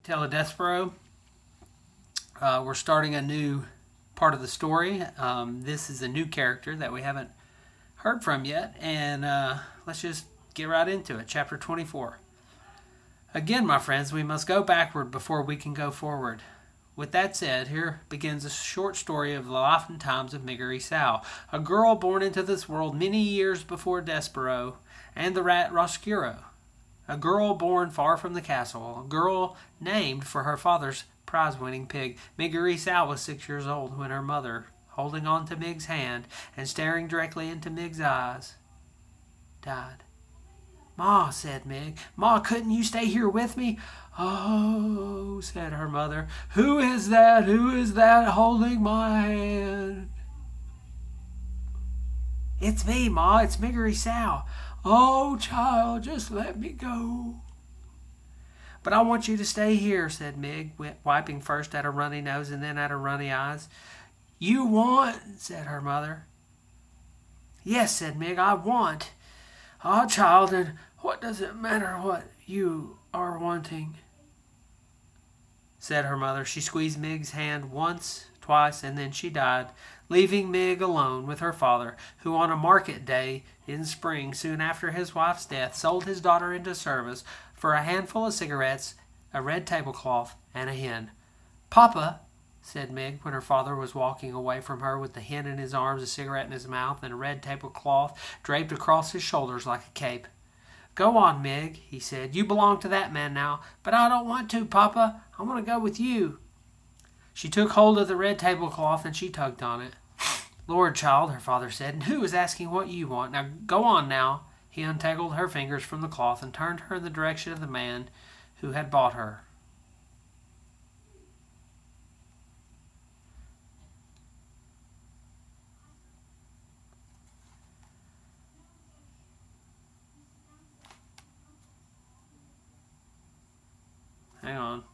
tale of Desperauex. We're starting a new part of the story. This is a new character that we haven't heard from yet, and let's just get right into it. Chapter 24. Again, my friends, we must go backward before we can go forward. With that said, here begins a short story of the life and times of Miggery Sow, a girl born into this world many years before Desperauex and the rat Roscuro. A girl born far from the castle, a girl named for her father's prize-winning pig. Miggery Sow was 6 years old when her mother, holding on to Mig's hand and staring directly into Mig's eyes, died. "Ma," said Mig, "Ma, couldn't you stay here with me?" "Oh," said her mother, Who is that holding my hand?" "It's me, Ma, it's Miggery Sow." "Oh, child, just let me go." "But I want you to stay here," said Mig, wiping first at her runny nose and then at her runny eyes. "You want?" said her mother. "Yes," said Mig, "I want." "Ah, child, and what does it matter what you are wanting?" said her mother. She squeezed Mig's hand once, twice, and then she died, leaving Mig alone with her father, who on a market day in spring, soon after his wife's death, sold his daughter into service for a handful of cigarettes, a red tablecloth, and a hen. "Papa," said Mig, when her father was walking away from her with the hen in his arms, a cigarette in his mouth, and a red tablecloth draped across his shoulders like a cape. "Go on, Mig," he said. "You belong to that man now." "But I don't want to, Papa. I want to go with you." She took hold of the red tablecloth and she tugged on it. "Lord, child," her father said, "and who is asking what you want? Now go on now." He untangled her fingers from the cloth and turned her in the direction of the man who had bought her. Hang on.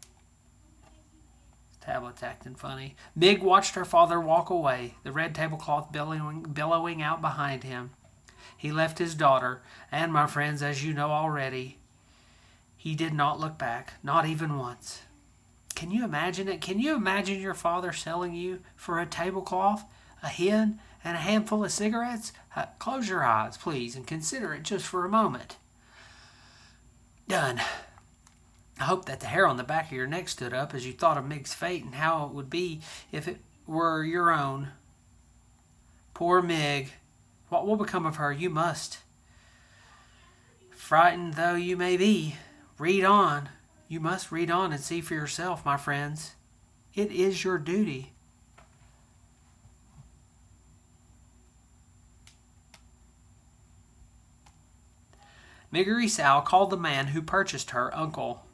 This tablet's acting funny. Mig watched her father walk away, the red tablecloth billowing out behind him. He left his daughter, and, my friends, as you know already, he did not look back, not even once. Can you imagine it? Can you imagine your father selling you for a tablecloth, a hen, and a handful of cigarettes? Close your eyes, please, and consider it just for a moment. Done. I hope that the hair on the back of your neck stood up as you thought of Mig's fate and how it would be if it were your own. Poor Mig. What will become of her? You must. Frightened though you may be, read on. You must read on and see for yourself, my friends. It is your duty. Miggery Sow called the man who purchased her uncle,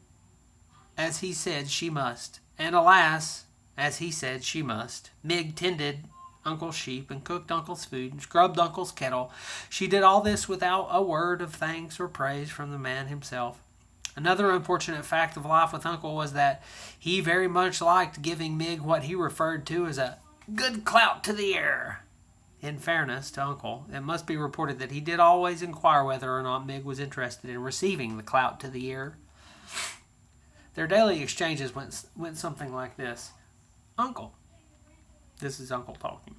as he said she must, and alas, as he said she must. Mig tended Uncle's sheep and cooked Uncle's food and scrubbed Uncle's kettle. She did all this without a word of thanks or praise from the man himself. Another unfortunate fact of life with Uncle was that he very much liked giving Mig what he referred to as a good clout to the ear. In fairness to Uncle, it must be reported that he did always inquire whether or not Mig was interested in receiving the clout to the ear. Their daily exchanges went something like this. "Uncle," this is Uncle talking,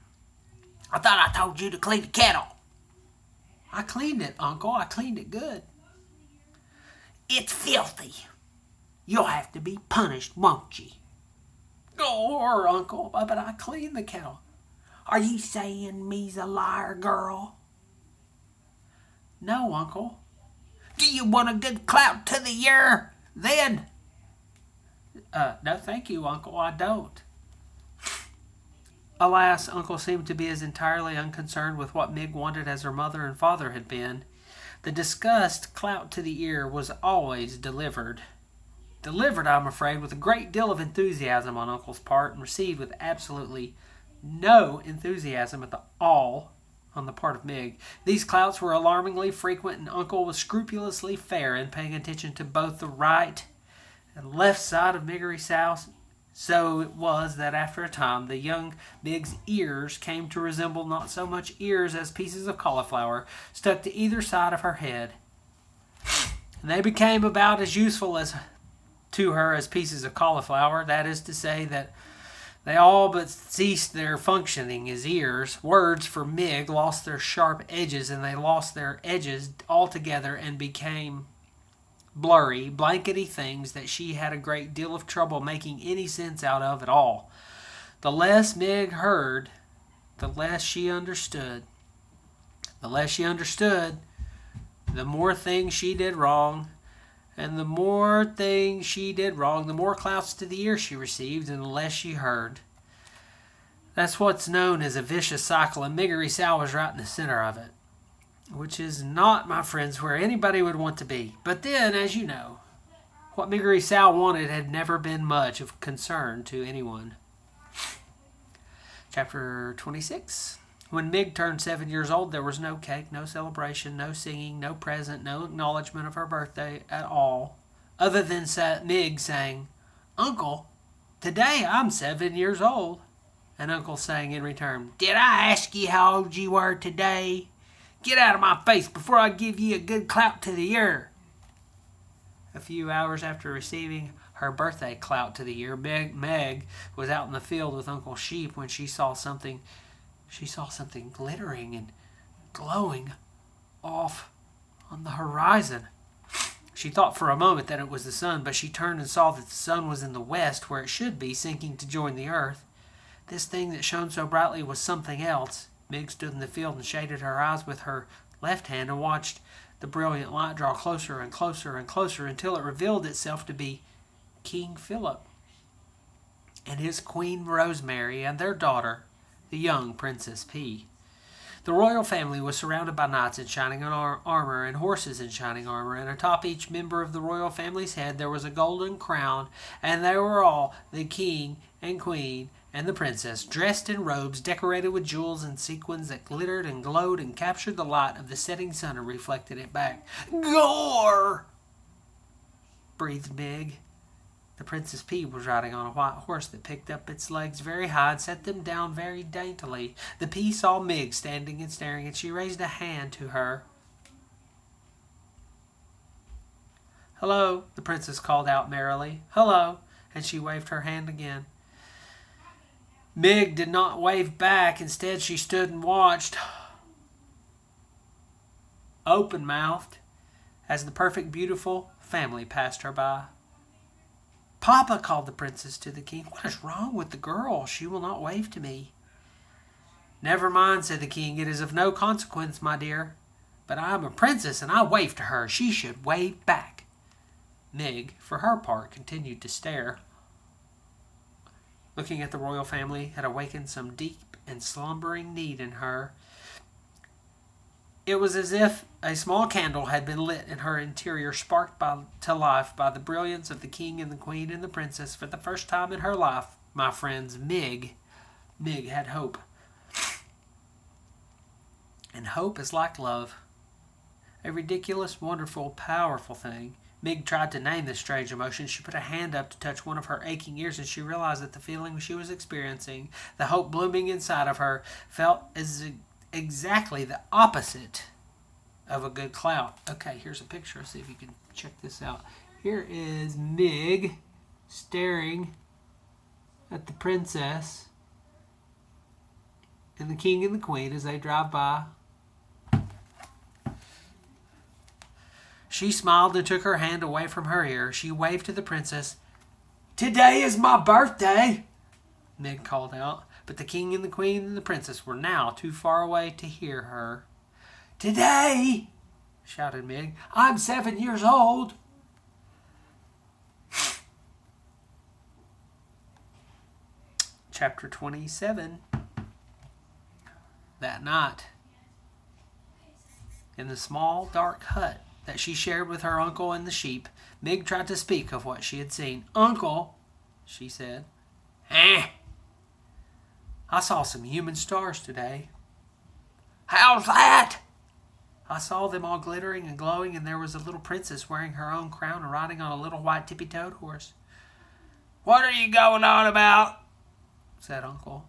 "I thought I told you to clean the kettle." "I cleaned it, Uncle. I cleaned it good." "It's filthy. You'll have to be punished, won't you?" "Oh, Uncle, but I cleaned the kettle." "Are you saying me's a liar, girl?" "No, Uncle." "Do you want a good clout to the ear, then?" No, thank you, Uncle, I don't." Alas, Uncle seemed to be as entirely unconcerned with what Mig wanted as her mother and father had been. The discussed clout to the ear was always delivered. Delivered, I'm afraid, with a great deal of enthusiasm on Uncle's part, and received with absolutely no enthusiasm at all on the part of Mig. These clouts were alarmingly frequent, and Uncle was scrupulously fair in paying attention to both the right and left side of Miggery Sow. So it was that after a time the young Mig's ears came to resemble not so much ears as pieces of cauliflower stuck to either side of her head. And they became about as useful as to her as pieces of cauliflower. That is to say that they all but ceased their functioning as ears. Words for Mig lost their sharp edges, and they lost their edges altogether and became blurry, blankety things that she had a great deal of trouble making any sense out of at all. The less Mig heard, the less she understood. The less she understood, the more things she did wrong. And the more things she did wrong, the more clouts to the ear she received, and the less she heard. That's what's known as a vicious cycle, and Miggery Sal was right in the center of it. Which is not, my friends, where anybody would want to be. But then, as you know, what Miggery Sal wanted had never been much of concern to anyone. Chapter 26. When Mig turned 7 years old, there was no cake, no celebration, no singing, no present, no acknowledgement of her birthday at all, other than Mig saying, "Uncle, today I'm 7 years old." And Uncle saying in return, "Did I ask you how old you were today? Get out of my face before I give you a good clout to the ear." A few hours after receiving her birthday clout to the ear, Meg was out in the field with Uncle Sheep when she saw something glittering and glowing off on the horizon. She thought for a moment that it was the sun, but she turned and saw that the sun was in the west, where it should be, sinking to join the earth. This thing that shone so brightly was something else. Meg stood in the field and shaded her eyes with her left hand and watched the brilliant light draw closer and closer and closer until it revealed itself to be King Philip and his Queen Rosemary and their daughter, the young Princess P. The royal family was surrounded by knights in shining armor and horses in shining armor, and atop each member of the royal family's head there was a golden crown, and they were all, the king and queen and the princess, dressed in robes decorated with jewels and sequins that glittered and glowed and captured the light of the setting sun and reflected it back. "Gore!" breathed Mig. The Princess P was riding on a white horse that picked up its legs very high and set them down very daintily. The P saw Mig standing and staring, and she raised a hand to her. "Hello," the princess called out merrily. "Hello," and she waved her hand again. Mig did not wave back. Instead, she stood and watched, open-mouthed, as the perfect, beautiful family passed her by. "Papa," called the princess to the king, "what is wrong with the girl? She will not wave to me." "Never mind," said the king. "It is of no consequence, my dear. But I am a princess, and I wave to her. She should wave back." Mig, for her part, continued to stare. Looking at the royal family had awakened some deep and slumbering need in her. It was as if a small candle had been lit in her interior, sparked to life by the brilliance of the king and the queen and the princess. For the first time in her life, my friends, Mig had hope. And hope is like love, a ridiculous, wonderful, powerful thing. Mig tried to name this strange emotion. She put a hand up to touch one of her aching ears, and she realized that the feeling she was experiencing, the hope blooming inside of her, felt as exactly the opposite of a good clout. Okay, here's a picture. Let's see if you can check this out. Here is Mig staring at the princess and the king and the queen as they drive by. She smiled and took her hand away from her ear. She waved to the princess. "Today is my birthday," Mig called out. But the king and the queen and the princess were now too far away to hear her. "Today," shouted Mig, "I'm 7 years old." Chapter 27. That night, in the small, dark hut that she shared with her uncle and the sheep, Mig tried to speak of what she had seen. "Uncle," she said. "I saw some human stars today." "How's that?" "I saw them all glittering and glowing, and there was a little princess wearing her own crown and riding on a little white tippy-toed horse." "What are you going on about?" said Uncle.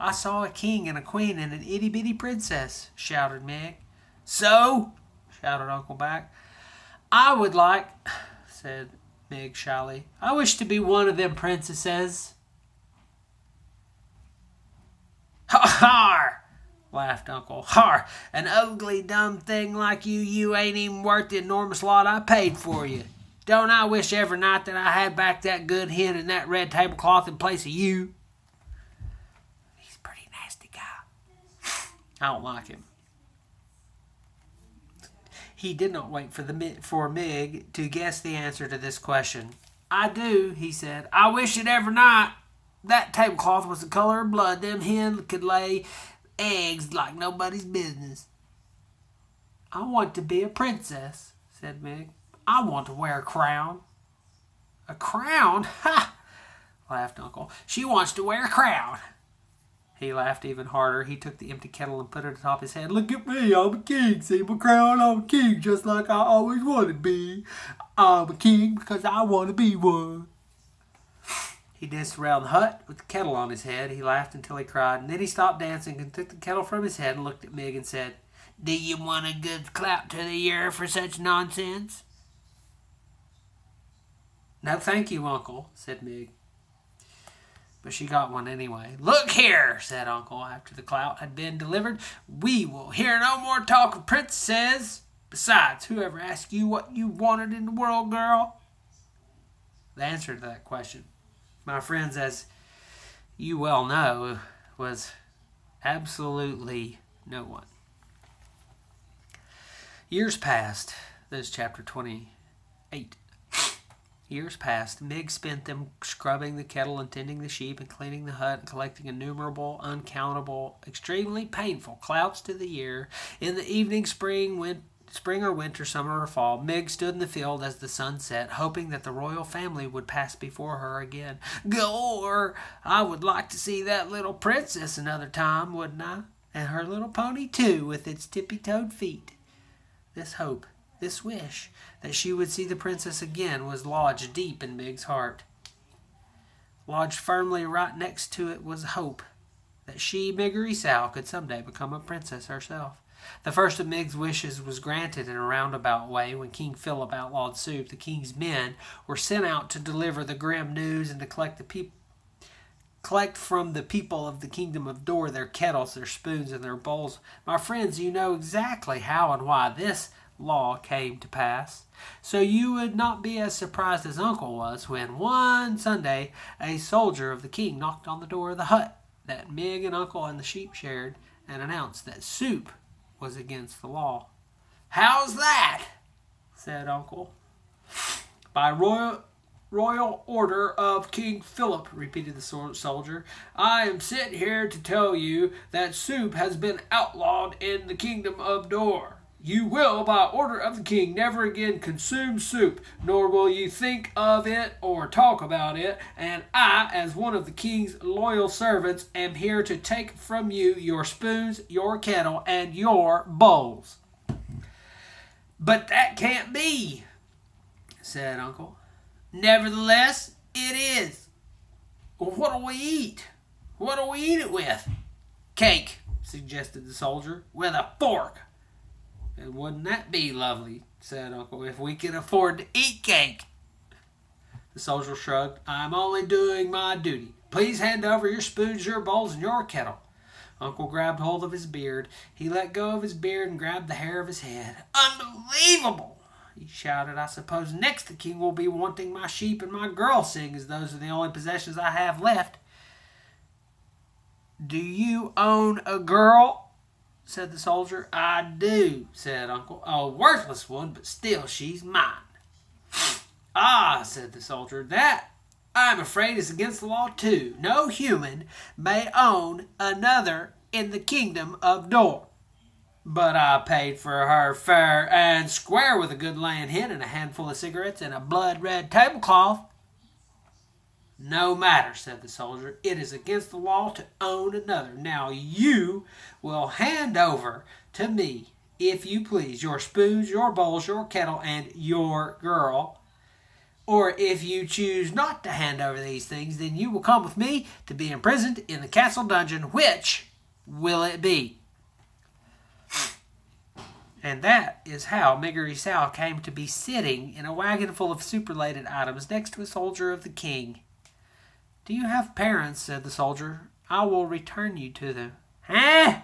"I saw a king and a queen and an itty-bitty princess," shouted Meg. "So?" shouted Uncle back. "I would like," said Mig shyly. I wish to be one of them princesses. Har! Laughed Uncle. Har! An ugly, dumb thing like you ain't even worth the enormous lot I paid for you. Don't I wish every night that I had back that good hen and that red tablecloth in place of you? He's a pretty nasty guy. I don't like him. He did not wait for Mig to guess the answer to this question. I do, he said. I wish it every night. That tablecloth was the color of blood. Them hen could lay eggs like nobody's business. I want to be a princess, said Mig. I want to wear a crown. A crown? Ha! Laughed Uncle. She wants to wear a crown. He laughed even harder. He took the empty kettle and put it atop his head. Look at me, I'm a king. See my crown, I'm a king, just like I always wanted to be. I'm a king because I want to be one. He danced around the hut with the kettle on his head. He laughed until he cried, and then he stopped dancing and took the kettle from his head and looked at Mig and said, Do you want a good clap to the ear for such nonsense? No, thank you, Uncle, said Mig. But she got one anyway. Look here, said Uncle, after the clout had been delivered. We will hear no more talk of princesses. Besides, whoever asked you what you wanted in the world, girl? The answer to that question, my friends, as you well know, was absolutely no one. Years passed. That is chapter 28. Years passed. Mig spent them scrubbing the kettle and tending the sheep and cleaning the hut and collecting innumerable, uncountable, extremely painful clouts to the year. In the evening, spring or winter, summer or fall, Mig stood in the field as the sun set, hoping that the royal family would pass before her again. Gore! I would like to see that little princess another time, wouldn't I? And her little pony, too, with its tippy-toed feet. This hope, this wish, that she would see the princess again was lodged deep in Mig's heart. Lodged firmly right next to it was hope that she, Miggery Sow, could someday become a princess herself. The first of Mig's wishes was granted in a roundabout way when King Philip outlawed soup. The king's men were sent out to deliver the grim news and to collect from the people of the kingdom of Dor their kettles, their spoons, and their bowls. My friends, you know exactly how and why this law came to pass. So you would not be as surprised as Uncle was when one Sunday a soldier of the king knocked on the door of the hut that Mig and Uncle and the sheep shared and announced that soup was against the law. How's that? Said Uncle. By royal order of King Philip, repeated the soldier. I am sent here to tell you that soup has been outlawed in the kingdom of Dor. You will, by order of the king, never again consume soup, nor will you think of it or talk about it, and I, as one of the king's loyal servants, am here to take from you your spoons, your kettle, and your bowls. But that can't be, said Uncle. Nevertheless, it is. Well, what'll we eat? What'll we eat it with? Cake, suggested the soldier, with a fork. And wouldn't that be lovely, said Uncle, if we could afford to eat cake? The soldier shrugged. I'm only doing my duty. Please hand over your spoons, your bowls, and your kettle. Uncle grabbed hold of his beard. He let go of his beard and grabbed the hair of his head. Unbelievable, he shouted. I suppose next the king will be wanting my sheep and my girl, seeing as those are the only possessions I have left. Do you own a girl? Said the soldier. I do, said Uncle. A worthless one, but still she's mine. Ah, said the soldier, that, I'm afraid, is against the law too. No human may own another in the kingdom of Dor. But I paid for her fair and square with a good laying hen and a handful of cigarettes and a blood-red tablecloth. No matter, said the soldier. It is against the law to own another. Now you will hand over to me, if you please, your spoons, your bowls, your kettle, and your girl. Or if you choose not to hand over these things, then you will come with me to be imprisoned in the castle dungeon. Which will it be? And that is how Miggery Sal came to be sitting in a wagon full of superlated items next to a soldier of the king. Do you have parents? Said the soldier. I will return you to them. Huh?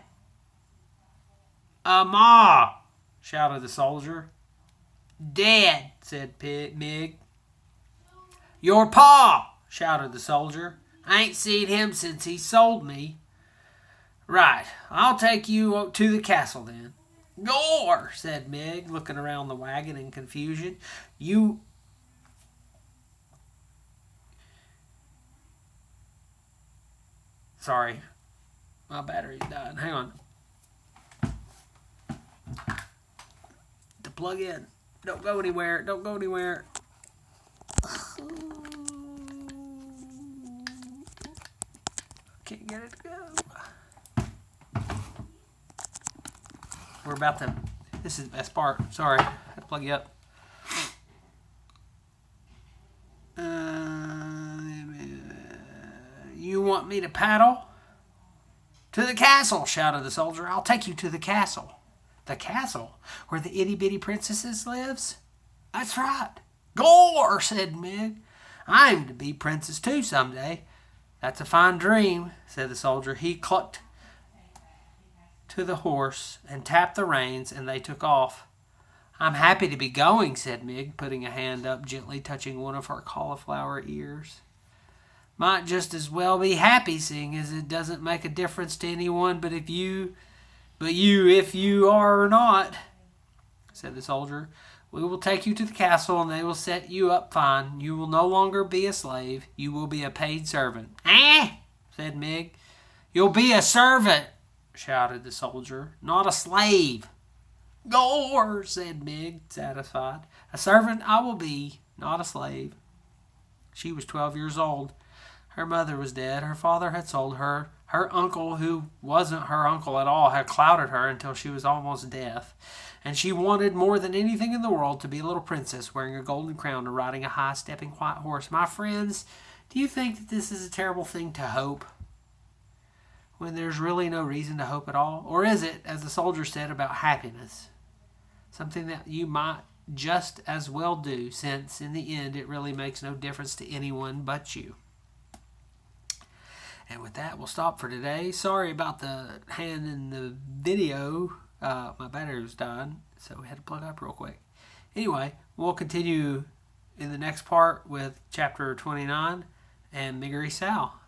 Ma! Shouted the soldier. Dead, said Mig. Your pa! Shouted the soldier. I ain't seen him since he sold me. Right, I'll take you to the castle then. Gore, said Mig, looking around the wagon in confusion. Sorry, my battery's dying. Hang on. To plug in. Don't go anywhere. Don't go anywhere. Can't get it to go. We're about to... This is the best part. Sorry. I had to plug you up. You want me to paddle? To the castle, shouted the soldier. I'll take you to the castle. The castle? Where the itty-bitty princesses lives? That's right. Gore, said Mig. I'm to be princess too someday. That's a fine dream, said the soldier. He clucked to the horse and tapped the reins, and they took off. I'm happy to be going, said Mig, putting a hand up, gently touching one of her cauliflower ears. Might just as well be happy, seeing as it doesn't make a difference to anyone if you are or not, said the soldier. We will take you to the castle, and they will set you up fine. You will no longer be a slave. You will be a paid servant. Said Mig. You'll be a servant, shouted the soldier, not a slave. Gore, said Mig, satisfied. A servant I will be, not a slave. She was 12 years old. Her mother was dead. Her father had sold her. Her uncle, who wasn't her uncle at all, had clouded her until she was almost deaf. And she wanted more than anything in the world to be a little princess wearing a golden crown and riding a high-stepping white horse. My friends, do you think that this is a terrible thing to hope, when there's really no reason to hope at all? Or is it, as the soldier said, about happiness? Something that you might just as well do, since in the end it really makes no difference to anyone but you. And with that, we'll stop for today. Sorry about the hand in the video. My battery was dying, so we had to plug up real quick. Anyway, we'll continue in the next part with chapter 29 and Miggery Sal.